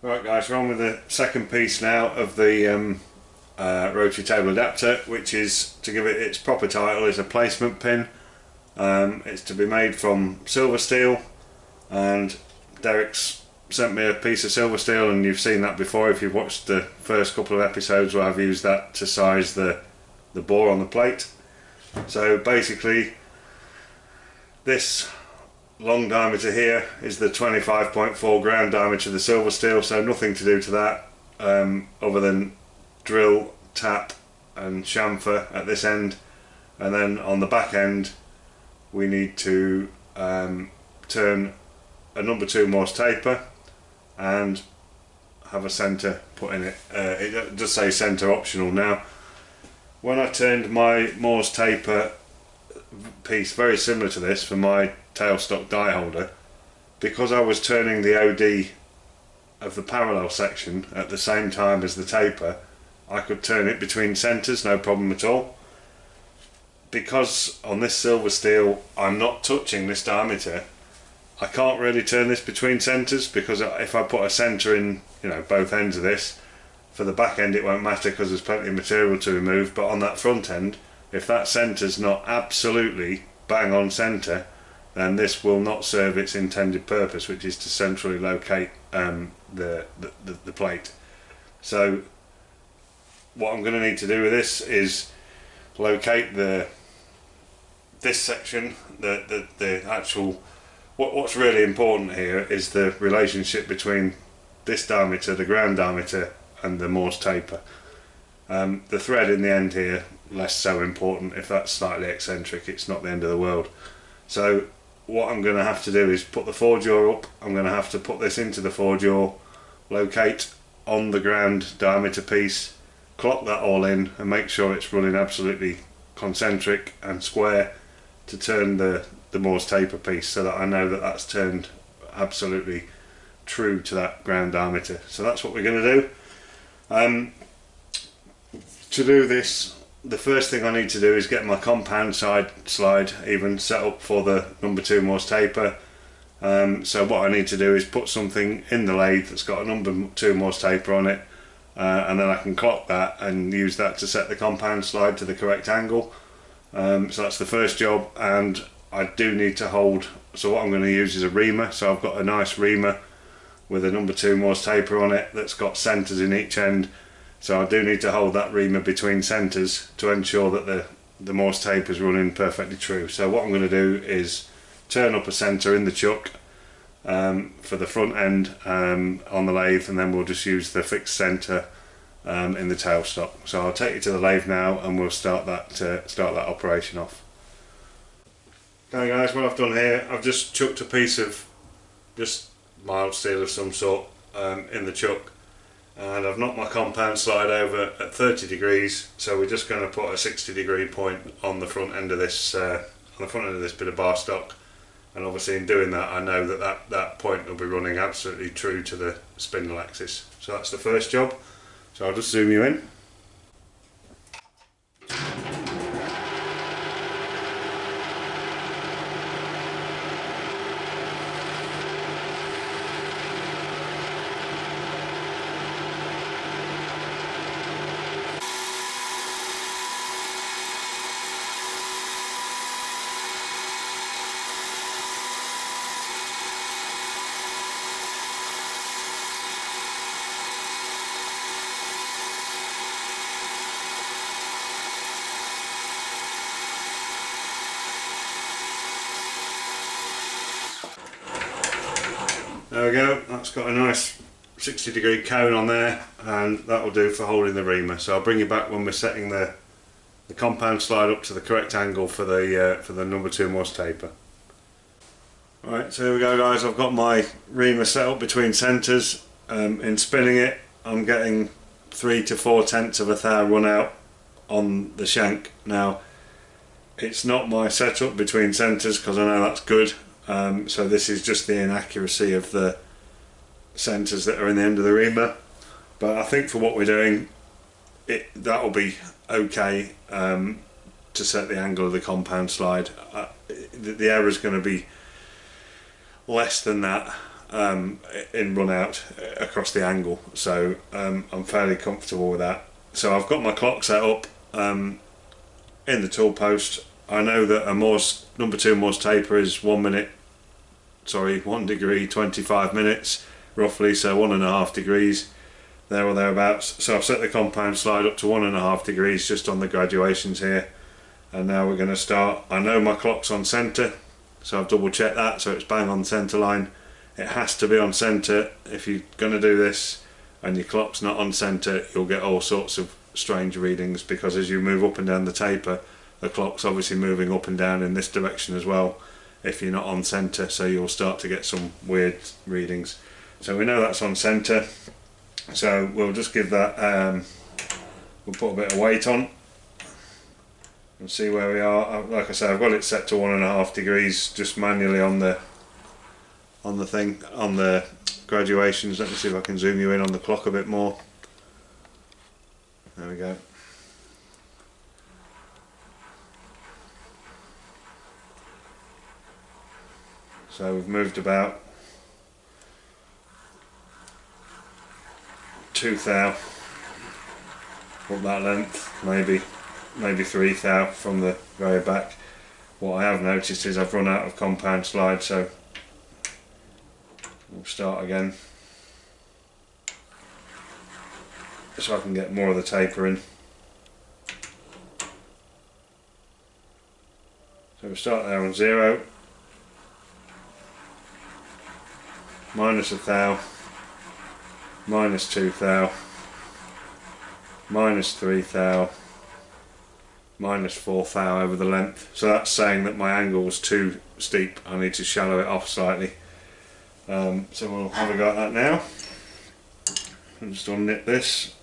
Right guys, we're on with the second piece now of the rotary table adapter, which is, to give it its proper title, is a placement pin. It's to be made from silver steel, and Derek's sent me a piece of silver steel, and you've seen that before if you've watched the first couple of episodes where I've used that to size the bore on the plate. So basically this long diameter here is the 25.4 ground diameter of the silver steel, so nothing to do to that other than drill, tap and chamfer at this end, and then on the back end we need to turn a number 2 Morse taper and have a centre put in it. It does say centre optional. Now when I turned my Morse taper piece very similar to this for my tailstock die holder, because I was turning the OD of the parallel section at the same time as the taper, I could turn it between centres, no problem at all. Because on this silver steel I'm not touching this diameter, I can't really turn this between centres, because if I put a centre in, you know, both ends of this, for the back end it won't matter because there's plenty of material to remove, but on that front end, if that centre's not absolutely bang on centre, then this will not serve its intended purpose, which is to centrally locate the plate. So what I'm going to need to do with this is locate this section, the actual, what's really important here is the relationship between this diameter, the ground diameter, and the Morse taper. The thread in the end here, less so important. If that's slightly eccentric, it's not the end of the world. So what I'm going to have to do is put the 4-jaw up. I'm going to have to put this into the 4-jaw, locate on the ground diameter piece, clock that all in and make sure it's running absolutely concentric and square to turn the Morse taper piece, so that I know that that's turned absolutely true to that ground diameter. So that's what we're going to do. To do this, the first thing I need to do is get my compound slide even set up for the number 2 Morse taper. So what I need to do is put something in the lathe that's got a number 2 Morse taper on it, and then I can clock that and use that to set the compound slide to the correct angle. So that's the first job, and I do need to hold, so what I'm going to use is a reamer. So I've got a nice reamer with a number 2 Morse taper on it that's got centres in each end. So I do need to hold that reamer between centres to ensure that the Morse taper is running perfectly true. So what I'm going to do is turn up a centre in the chuck for the front end on the lathe, and then we'll just use the fixed centre in the tailstock. So I'll take you to the lathe now and we'll start that operation off. Okay guys, what I've done here, I've just chucked a piece of just mild steel of some sort in the chuck, and I've knocked my compound slide over at 30 degrees, so we're just going to put a 60-degree point on the front end of this bit of bar stock, and obviously in doing that I know that point will be running absolutely true to the spindle axis. So that's the first job, so I'll just zoom you in. There we go, that's got a nice 60-degree cone on there, and that will do for holding the reamer. So I'll bring you back when we're setting the compound slide up to the correct angle for the number 2 Morse taper. Right, so here we go guys, I've got my reamer set up between centres. In spinning it, I'm getting 3 to 4/10 of a thou run out on the shank. Now it's not my setup between centres because I know that's good. So this is just the inaccuracy of the centres that are in the end of the reamer, but I think for what we're doing, that will be okay to set the angle of the compound slide. The error is going to be less than that, in run out across the angle, so I'm fairly comfortable with that. So I've got my clock set up in the tool post. I know that a Morse number 2 Morse taper is 1 degree 25 minutes roughly, so 1.5 degrees there or thereabouts. So I've set the compound slide up to 1.5 degrees just on the graduations here, and now we're going to start. I know my clock's on centre, so I've double checked that, so it's bang on centre line. It has to be on centre. If you're going to do this and your clock's not on centre, you'll get all sorts of strange readings, because as you move up and down the taper, the clock's obviously moving up and down in this direction as well if you're not on centre, so you'll start to get some weird readings. So we know that's on centre, so we'll just give that, we'll put a bit of weight on and see where we are. Like I say, I've got it set to 1.5 degrees just manually on the thing, on the graduations. Let me see if I can zoom you in on the clock a bit more. There we go. So we've moved about 2 thou up that length, maybe 3 thou from the very back. What I have noticed is I've run out of compound slide, so we'll start again so I can get more of the taper in. So we'll start there on 0, minus 1 thou, minus 2 thou, minus 3 thou, minus 4 thou over the length. So that's saying that my angle was too steep. I need to shallow it off slightly. So we'll have a go at that now. I'll just unknit this.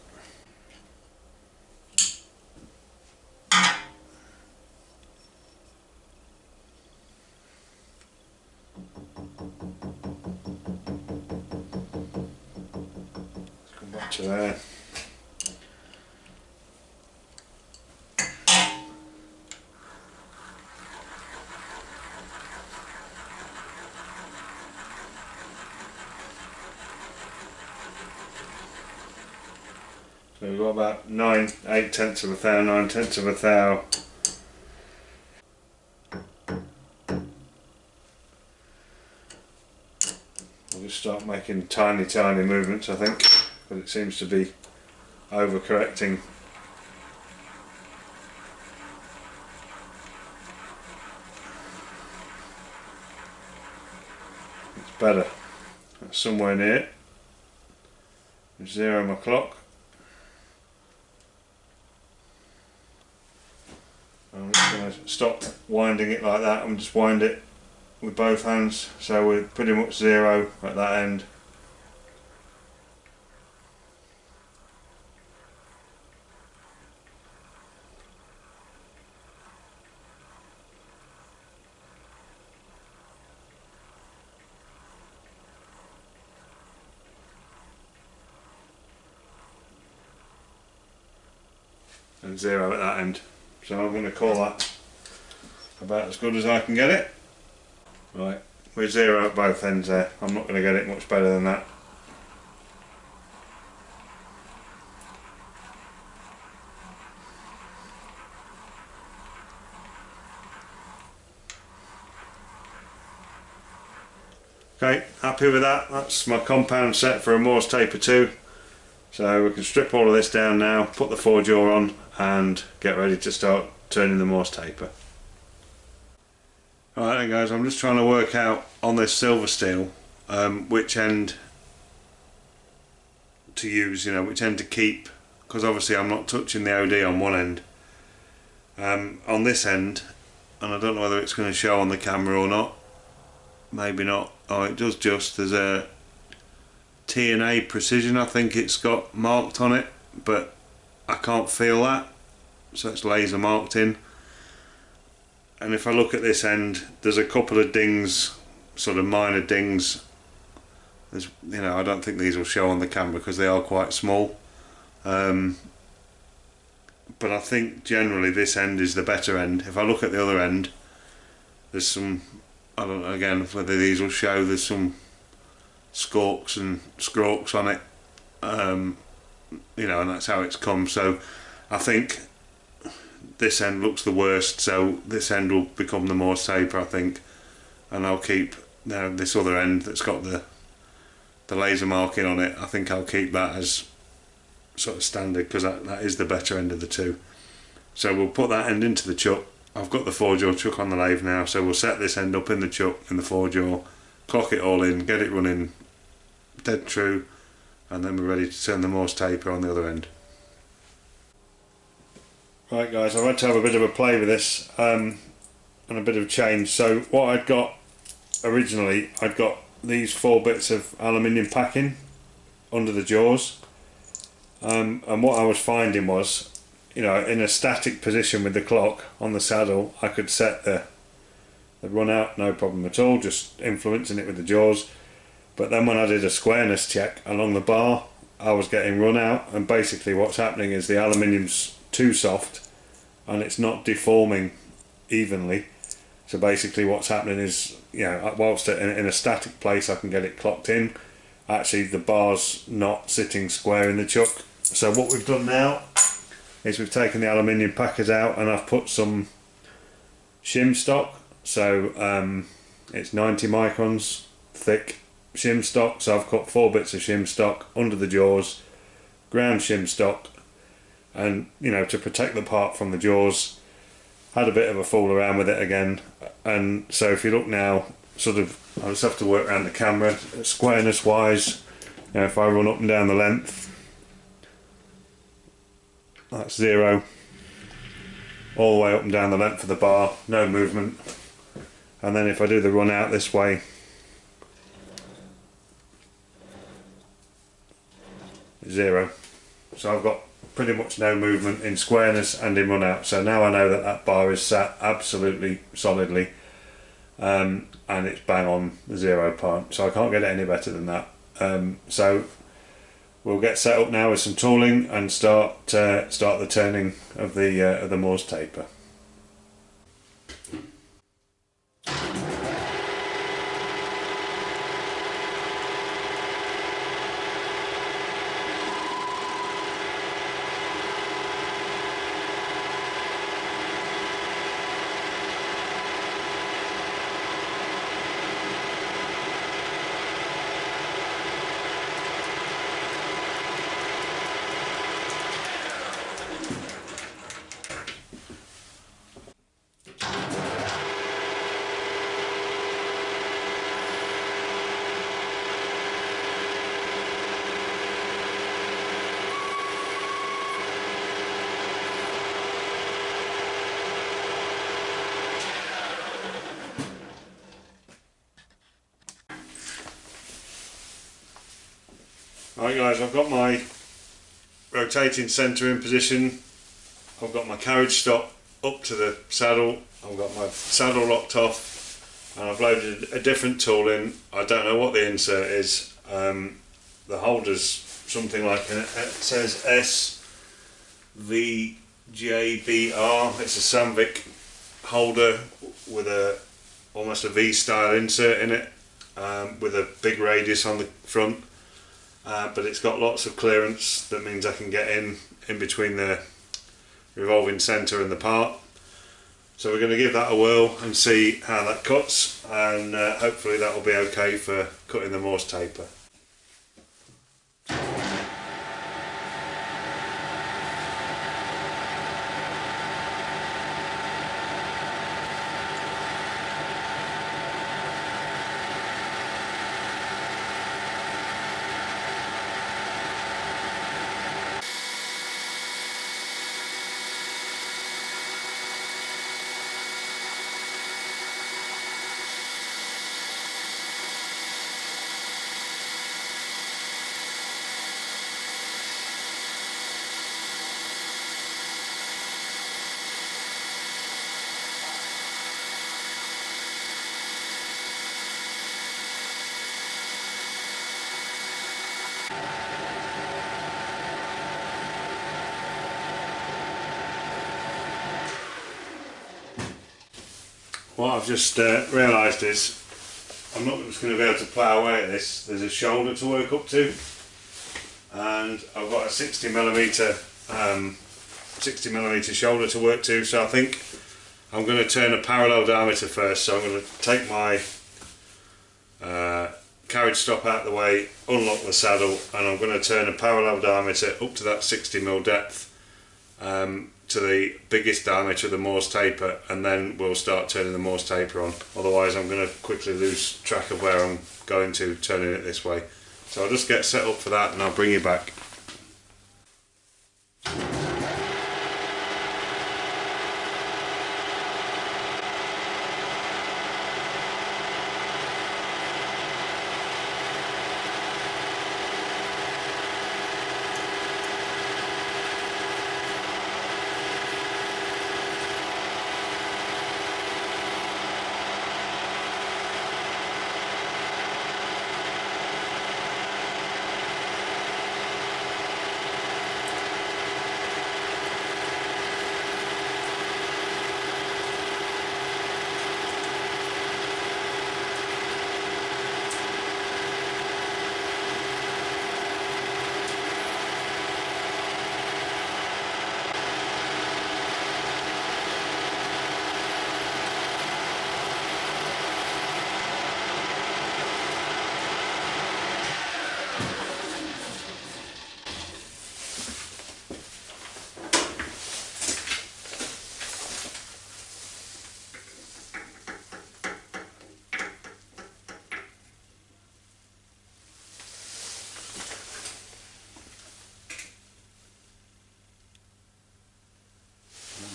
Come back to there. So we've got about 8/10 of a thou, 9/10 of a thou. I'll just start making tiny movements, I think, because it seems to be overcorrecting. It's better. That's somewhere near. 0 my clock. I'm just going to stop winding it like that and just wind it with both hands, so we're pretty much 0 at that end. And 0 at that end. So I'm going to call that about as good as I can get it. Right, we're 0 at both ends there. I'm not going to get it much better than that. Okay, happy with that. That's my compound set for a Morse taper 2. So we can strip all of this down now, put the 4-jaw on and get ready to start turning the Morse taper. Alright then guys, I'm just trying to work out on this silver steel which end to use, which end to keep, because obviously I'm not touching the OD on one end. On this end, and I don't know whether it's going to show on the camera or not, maybe not. Oh, it does just, there's a T&A precision, I think it's got marked on it, but I can't feel that, so it's laser marked in. And if I look at this end, there's a couple of dings, sort of minor dings. There's, I don't think these will show on the camera because they are quite small. But I think generally this end is the better end. If I look at the other end, there's some, I don't know again whether these will show, there's some squawks and scrawks on it, you know, and that's how it's come. So I think this end looks the worst, so this end will become the Morse taper, I think, and I'll keep this other end that's got the laser marking on it. I think I'll keep that as sort of standard, because that is the better end of the two. So we'll put that end into the chuck. I've got the 4-jaw chuck on the lathe now, so we'll set this end up in the chuck in the 4-jaw, clock it all in, get it running dead true, and then we're ready to turn the Morse taper on the other end. Right guys, I've had to have a bit of a play with this and a bit of change. So what I'd got originally, I'd got these 4 bits of aluminium packing under the jaws, and what I was finding was, you know, in a static position with the clock on the saddle, I could set the run out no problem at all, just influencing it with the jaws. But then when I did a squareness check along the bar, I was getting run out, and basically what's happening is the aluminium's too soft and it's not deforming evenly. So basically what's happening is, you know, whilst in a static place I can get it clocked in, actually the bar's not sitting square in the chuck. So what we've done now is we've taken the aluminium packers out, and I've put some shim stock. So it's 90 microns thick shim stock, so I've cut 4 bits of shim stock under the jaws, ground shim stock, and, you know, to protect the part from the jaws, had a bit of a fool around with it again. And so if you look now, sort of, I just have to work around the camera squareness wise. You know, if I run up and down the length, that's 0, all the way up and down the length of the bar, no movement. And then if I do the run out this way, 0. So I've got pretty much no movement in squareness and in run out. So now I know that that bar is sat absolutely solidly, and it's bang on the 0 part. So I can't get it any better than that. So we'll get set up now with some tooling and start the turning of the Morse taper. Right guys, I've got my rotating centre in position, I've got my carriage stop up to the saddle, I've got my saddle locked off, and I've loaded a different tool in. I don't know what the insert is. The holder's something like, it says SVJBR, it's a Samvik holder with almost a V style insert in it, with a big radius on the front. But it's got lots of clearance, that means I can get in between the revolving centre and the part. So we're going to give that a whirl and see how that cuts, and hopefully that will be okay for cutting the Morse taper. What I've just realised is I'm not just going to be able to plough away at this. There's a shoulder to work up to, and I've got a 60mm shoulder to work to, so I think I'm going to turn a parallel diameter first. So I'm going to take my carriage stop out the way, unlock the saddle, and I'm going to turn a parallel diameter up to that 60mm depth to the biggest diameter of the Morse taper, and then we'll start turning the Morse taper on. Otherwise I'm going to quickly lose track of where I'm going to turning it this way. So I'll just get set up for that and I'll bring you back.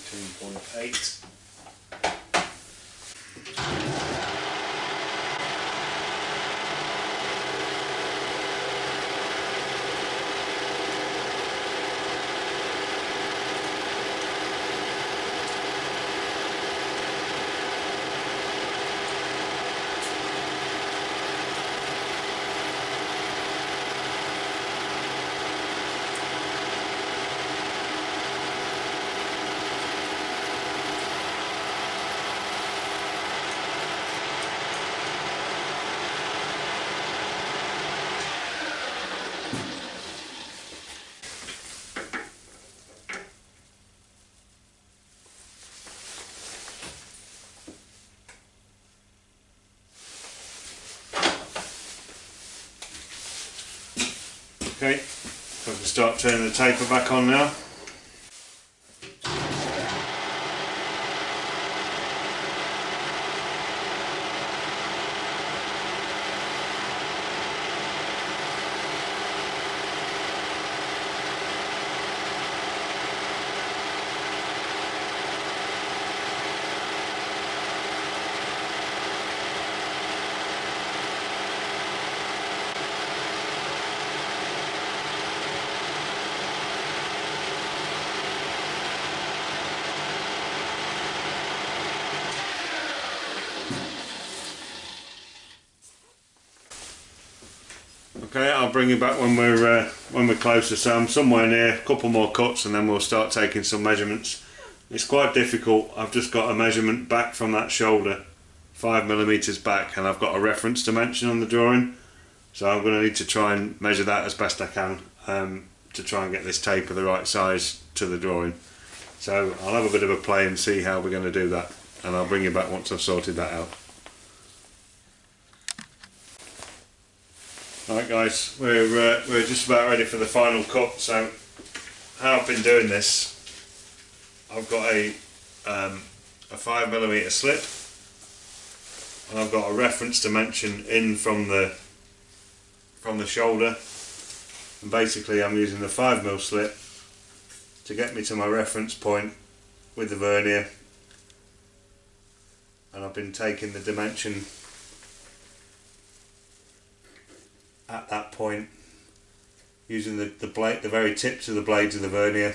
19.8. Okay, so I can start turning the taper back on now. Okay, I'll bring you back when we're closer. So I'm somewhere near, a couple more cuts, and then we'll start taking some measurements. It's quite difficult. I've just got a measurement back from that shoulder, 5mm back, and I've got a reference dimension on the drawing. So I'm going to need to try and measure that as best I can to try and get this taper the right size to the drawing. So I'll have a bit of a play and see how we're going to do that, and I'll bring you back once I've sorted that out. Right guys, we're just about ready for the final cut. So how I've been doing this, I've got a 5mm slip, and I've got a reference dimension in from the shoulder, and basically I'm using the 5mm slip to get me to my reference point with the vernier, and I've been taking the dimension at that point using the very tips of the blades of the vernier.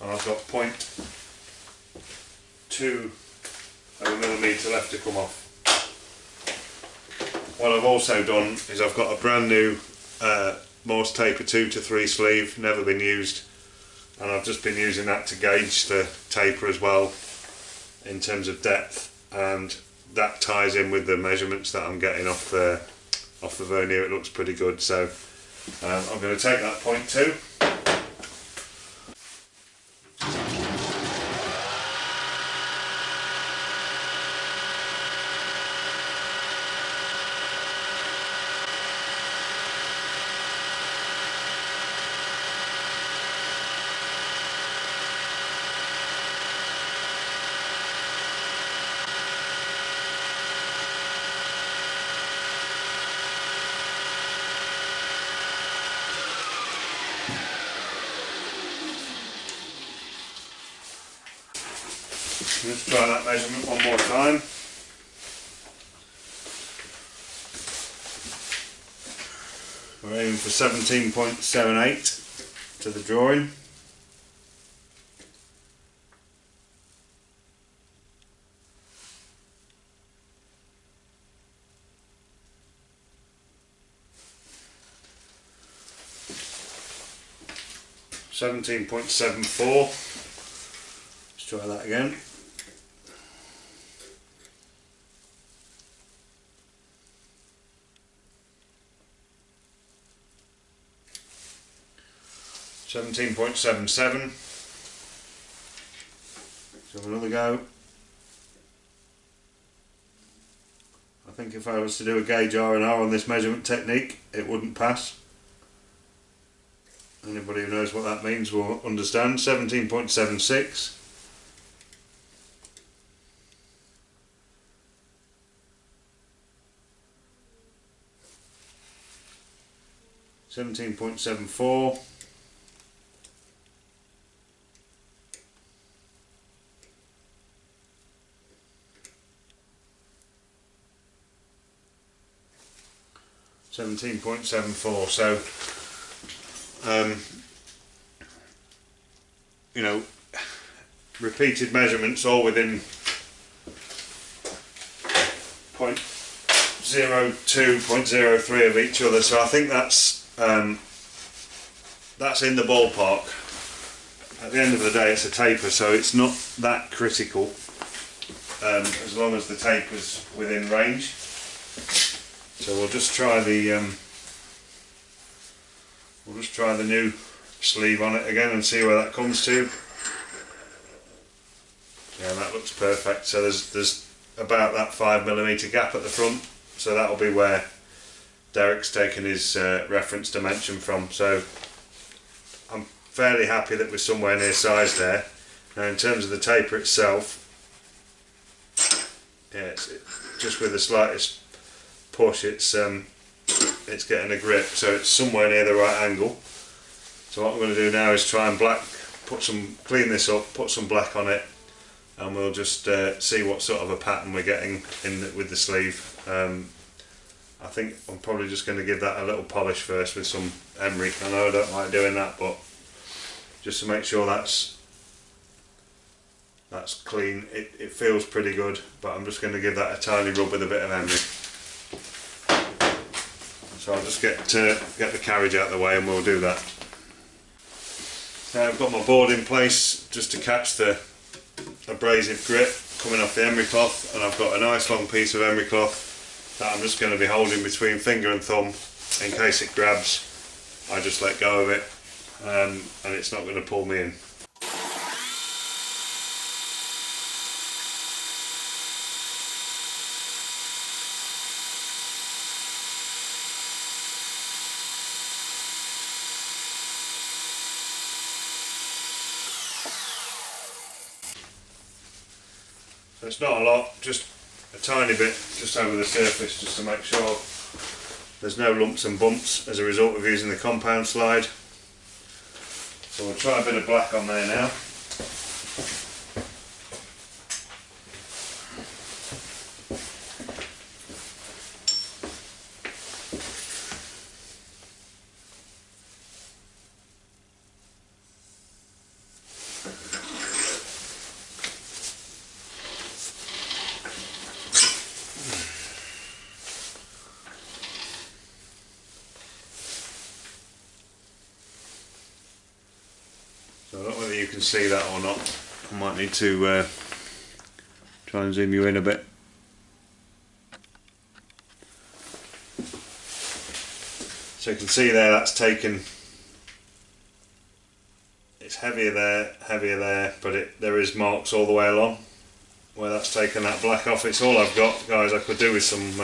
And I've got 0.2 of a millimetre left to come off. What I've also done is I've got a brand new Morse taper 2 to 3 sleeve, never been used, and I've just been using that to gauge the taper as well in terms of depth, and that ties in with the measurements that I'm getting off the vernier. It looks pretty good, so I'm going to take that 0.2. Let's try that measurement one more time. We're aiming for 17.78 to the drawing. .74. Let's try that again. .77. So have another go. I think if I was to do a gauge R&R on this measurement technique, it wouldn't pass. Anybody who knows what that means will understand. 17.76. .74. 17.74. So you know, repeated measurements all within 0.02, 0.03 of each other, so I think that's in the ballpark. At the end of the day, it's a taper, so it's not that critical, as long as the taper's within range. So we'll just try the new sleeve on it again and see where that comes to. Yeah, that looks perfect. So there's about that 5mm gap at the front, so that'll be where Derek's taken his reference dimension from. So I'm fairly happy that we're somewhere near size there. Now in terms of the taper itself, yeah, it's just with the slightest push, it's getting a grip, so it's somewhere near the right angle. So what I'm going to do now is try and clean this up, put some black on it, and we'll just see what sort of a pattern we're getting with the sleeve. I think I'm probably just going to give that a little polish first with some emery. I know I don't like doing that, but just to make sure that's clean. It feels pretty good, but I'm just going to give that a tiny rub with a bit of emery. So I'll just get the carriage out of the way and we'll do that. Now I've got my board in place just to catch the abrasive grip coming off the emery cloth, and I've got a nice long piece of emery cloth that I'm just going to be holding between finger and thumb in case it grabs. I just let go of it and it's not going to pull me in. So it's not a lot, just a tiny bit just over the surface, just to make sure there's no lumps and bumps as a result of using the compound slide. So we'll try a bit of black on there now. So you can see that or not. I might need to try and zoom you in a bit. So you can see there that's taken, it's heavier there, but there is marks all the way along where that's taken that black off. It's all I've got, guys. I could do with some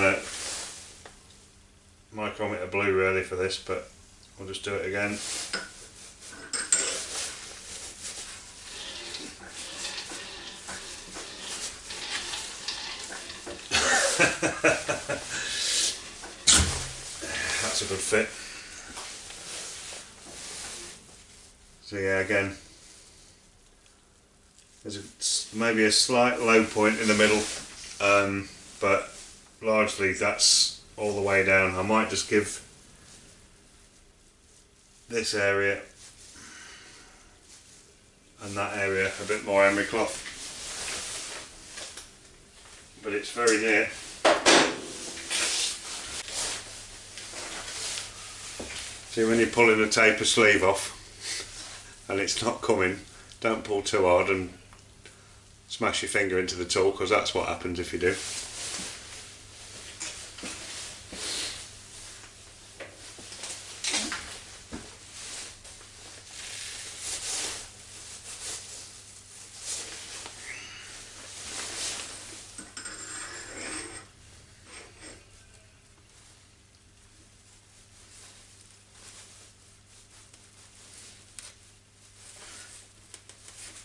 micrometer blue really for this, but I'll just do it again. That's a good fit. So yeah, again, there's maybe a slight low point in the middle, but largely that's all the way down. I might just give this area and that area a bit more emery cloth, but it's very near. See, when you're pulling a taper sleeve off and it's not coming, don't pull too hard and smash your finger into the tool, because that's what happens if you do.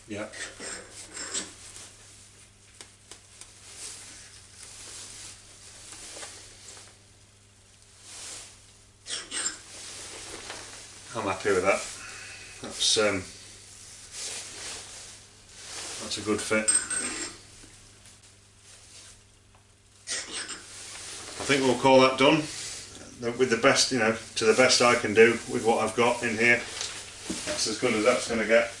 Yeah. I'm happy with that. That's a good fit. I think we'll call that done with the best, you know, to the best I can do with what I've got in here. That's as good as that's going to get.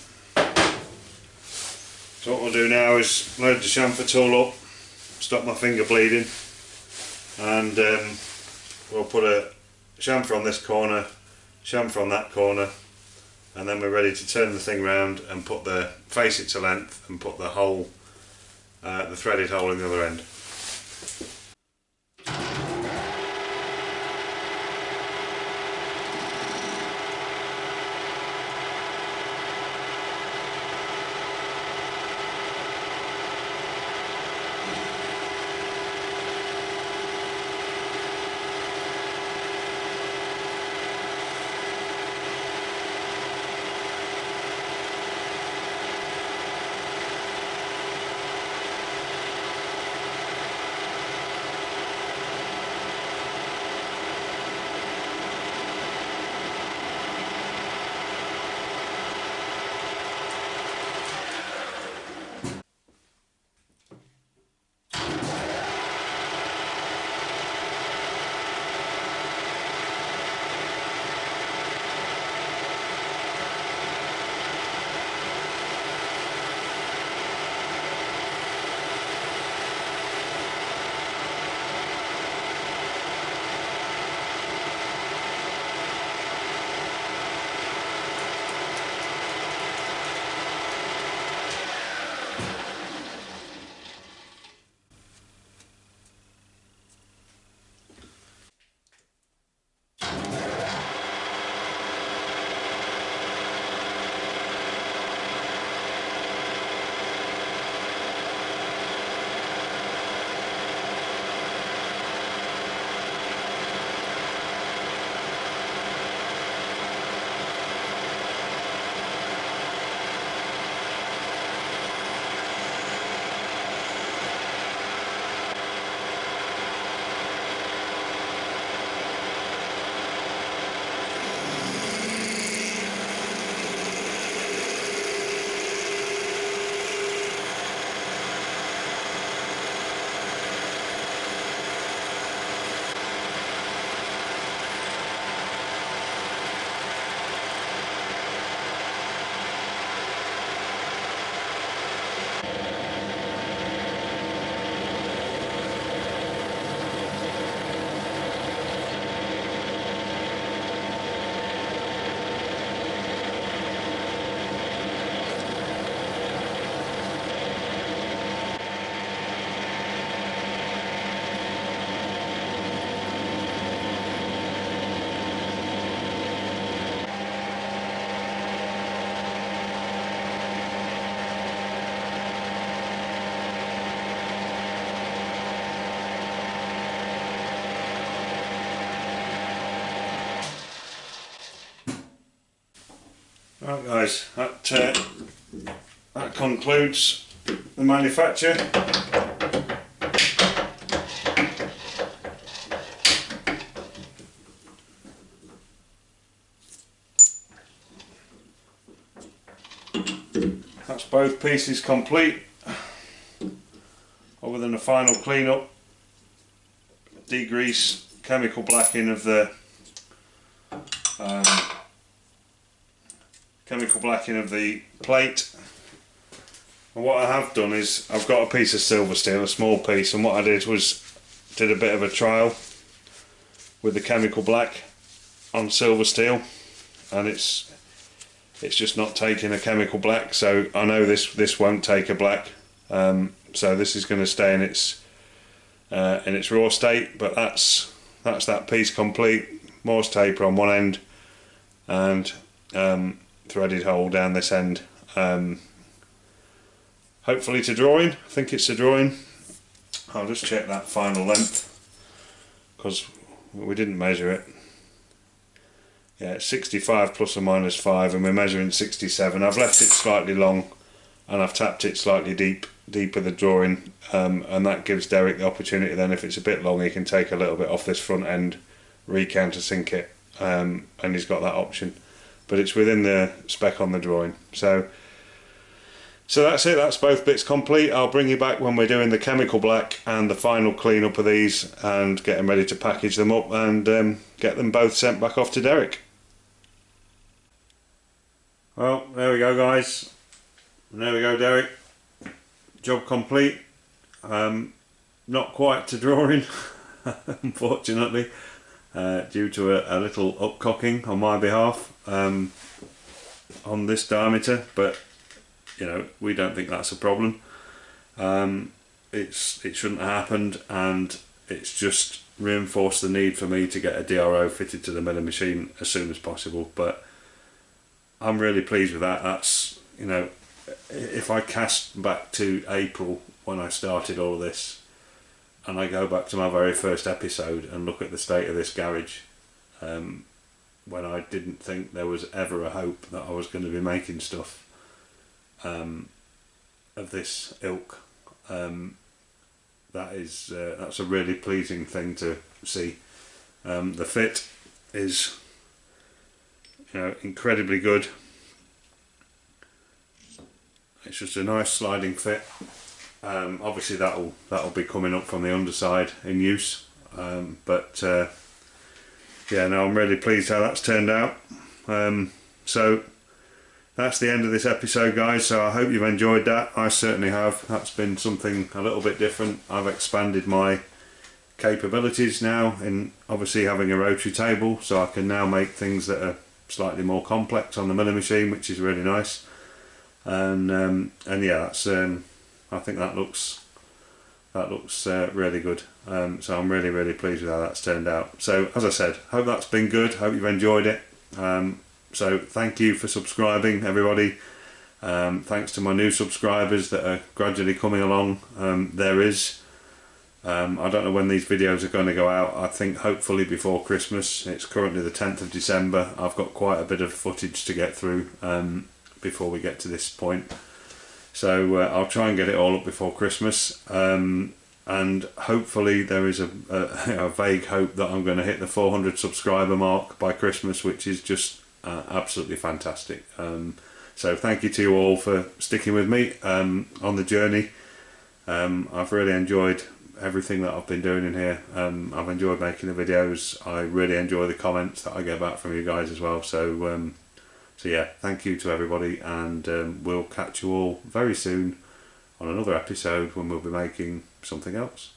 So what we'll do now is load the chamfer tool up, stop my finger bleeding, and we'll put a chamfer on this corner, chamfer on that corner, and then we're ready to turn the thing round and face it to length and put the hole, the threaded hole in the other end. Right guys, that concludes the manufacture. That's both pieces complete, other than a final clean-up, degrease, chemical blacking of the plate. And what I have done is I've got a piece of silver steel, a small piece, and what I did was did a bit of a trial with the chemical black on silver steel, and it's just not taking a chemical black, so I know this won't take a black, so this is going to stay in its raw state. But that's that piece complete. Morse taper on one end and threaded hole down this end, hopefully to drawing. I think it's a drawing. I'll just check that final length because we didn't measure it. Yeah, it's 65 plus or minus 5, and we're measuring 67. I've left it slightly long and I've tapped it slightly deeper the drawing, and that gives Derek the opportunity then, if it's a bit long, he can take a little bit off this front end, re-countersink it, and he's got that option. But it's within the spec on the drawing. So that's it, that's both bits complete. I'll bring you back when we're doing the chemical black and the final clean up of these and get them ready to package them up and get them both sent back off to Derek. Well, there we go guys, and there we go Derek, job complete. Not quite to drawing unfortunately, due to a little upcocking on my behalf on this diameter, but you know, we don't think that's a problem. It shouldn't have happened, and it's just reinforced the need for me to get a DRO fitted to the milling machine as soon as possible. But I'm really pleased with that. That's, you know, if I cast back to April when I started all this, and I go back to my very first episode and look at the state of this garage, when I didn't think there was ever a hope that I was going to be making stuff of this ilk, that's a really pleasing thing to see. The fit is, you know, incredibly good. It's just a nice sliding fit. Obviously that'll be coming up from the underside in use, but yeah, no, I'm really pleased how that's turned out. So that's the end of this episode guys, so I hope you've enjoyed that. I certainly have. That's been something a little bit different. I've expanded my capabilities now in obviously having a rotary table, so I can now make things that are slightly more complex on the milling machine, which is really nice. And yeah, that's I think that looks really good. So I'm really pleased with how that's turned out. So as I said, hope that's been good, hope you've enjoyed it. So thank you for subscribing everybody. Thanks to my new subscribers that are gradually coming along. I don't know when these videos are going to go out. I think hopefully before Christmas. It's currently the 10th of December. I've got quite a bit of footage to get through before we get to this point. So I'll try and get it all up before Christmas. And hopefully there is a vague hope that I'm going to hit the 400 subscriber mark by Christmas, which is just absolutely fantastic. So thank you to you all for sticking with me on the journey. I've really enjoyed everything that I've been doing in here. I've enjoyed making the videos. I really enjoy the comments that I get back from you guys as well. So yeah, thank you to everybody, and we'll catch you all very soon on another episode when we'll be making something else.